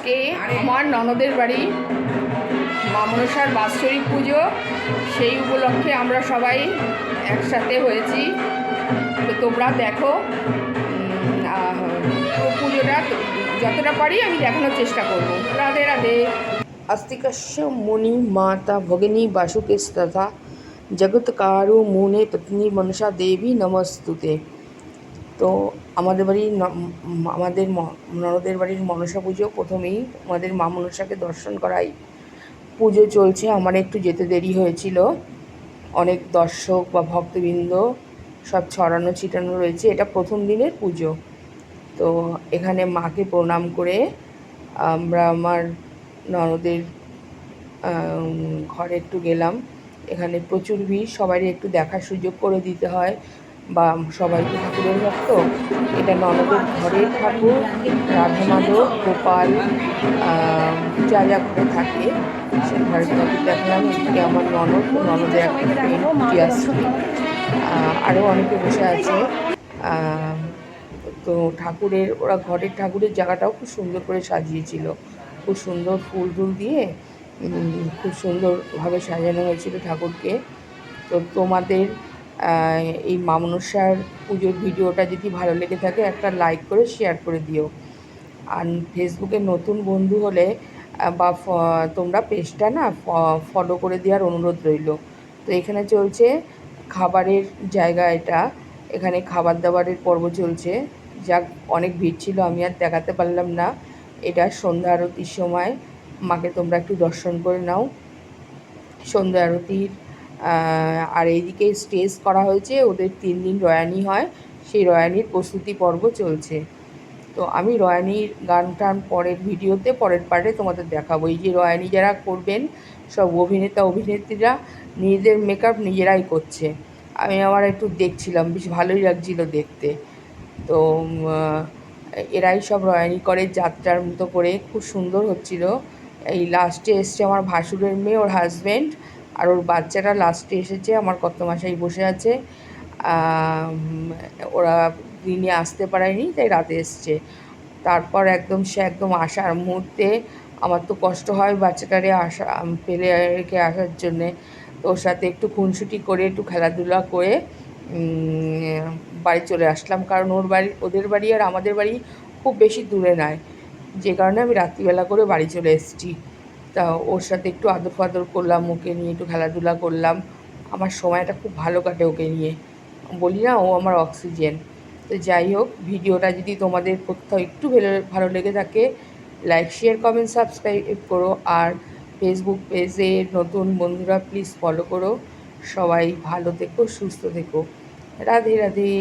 আজকে আমার ননদের বাড়ি মা মনসার বাৎসরিক পুজো, সেই উপলক্ষে আমরা সবাই একসাথে হয়েছি। তো তোমরা দেখো পুজোটা যতটা পারি আমি দেখানোর চেষ্টা করব। রাধে রাধে। अस्तिकस्य मुनि माता भगिनी वासुकेस्तथा जगत्कारो मुने पत्नी मनसा देवी नमस्तुते। তো আমাদের ননদের বাড়ির মনসা পুজো প্রথমেই আমাদের মা মনসাকে দর্শন করাই। পুজো চলছে, আমার একটু যেতে দেরি হয়েছিল, অনেক দর্শক বা ভক্তবৃন্দ সব ছড়ানো ছিটানো রয়েছে। এটা প্রথম দিনের পুজো। তো এখানে মাকে প্রণাম করে আমরা আমার ননদের ঘরে একটু গেলাম। এখানে প্রচুর ভিড়, সবারই একটু দেখার সুযোগ করে দিতে হয়, বা সবাই তো ঠাকুরের ভক্ত। এটা ননদের ঘরের ঠাকুর, রাধা মাধব গোপাল যা যা ঘরে থাকে সে ঘরের ঠাকুর দেখলাম। এদিকে আমার ননদের একটা ফ্রেন্ড আসছে, আরও অনেকে বসে আছে। তো ওরা ঘরের ঠাকুরের জায়গাটাও খুব সুন্দর করে সাজিয়েছিল, খুব সুন্দর ফুল টুল দিয়ে খুব সুন্দরভাবে সাজানো হয়েছিল ঠাকুরকে। তো তোমাদের এই মা মনসার পুজোর ভিডিওটা যদি ভালো লেগে থাকে একটা লাইক করে শেয়ার করে দিও। আর ফেসবুকে নতুন বন্ধু হলে বা তোমরা পেজটা না ফলো করে দেওয়ার অনুরোধ রইল। তো এখানে চলছে খাবারের জায়গা, এখানে খাবার দাবারের পর্ব চলছে। যাক, অনেক ভিড় ছিল, আমি আর দেখাতে পারলাম না। এটা সন্ধ্যা আরতির সময়, মাকে তোমরা একটু দর্শন করে নাও সন্ধ্যা আরতির। আর এইদিকে স্টেজ করা হয়েছে, ওদের 3 দিন রয়ানি হয়, সেই রয়ানির প্রস্তুতি পর্ব চলছে। তো আমি রয়ানির গান টান পরের ভিডিওতে পরের পার্টে তোমাদের দেখাবো। এই যে রয়ানি যারা করবেন সব অভিনেত্রীরা নিজেদের মেকআপ নিজেরাই করছে। আমি আবার একটু দেখছিলাম, বেশ ভালোই লাগছিল দেখতে। তো এরাই সব রয়ানি করে যাত্রার মতো করে, খুব সুন্দর হচ্ছিল। এই লাস্টে এসছে আমার ভাসুরের মেয়ে, ওর হাজব্যান্ড আর ওর বাচ্চাটা লাস্টে এসেছে। আমার কর্তামশাই বসে আছে, ওরা দিনে আসতে পারেনি তাই রাতে এসছে। তারপর সে একদম আসার মুহূর্তে আমার তো কষ্ট হয় বাচ্চাটারে ফেলে রেখে আসার জন্যে। তো ওর সাথে একটু খুনসুটি করে একটু খেলাধুলা করে বাড়ি চলে আসলাম, কারণ ওদের বাড়ি আর আমাদের বাড়ি খুব বেশি দূরে নয়, যে কারণে আমি রাত্রিবেলা করে বাড়ি চলে এসেছি। তা ওর সাথে একটু আদর ফাদর করলাম, ওকে নিয়ে একটু খেলাধুলা করলাম। আমার সময়টা খুব ভালো কাটে ওকে নিয়ে, বলি না ও আমার অক্সিজেন। তো যাই হোক, ভিডিওটা যদি তোমাদের কোথাও একটু ভালো লেগে থাকে লাইক শেয়ার কমেন্ট সাবস্ক্রাইব করো। আর ফেসবুক পেজে নতুন বন্ধুরা প্লিজ ফলো করো। সবাই ভালো থেকো, সুস্থ থেকো। রাধে রাধে।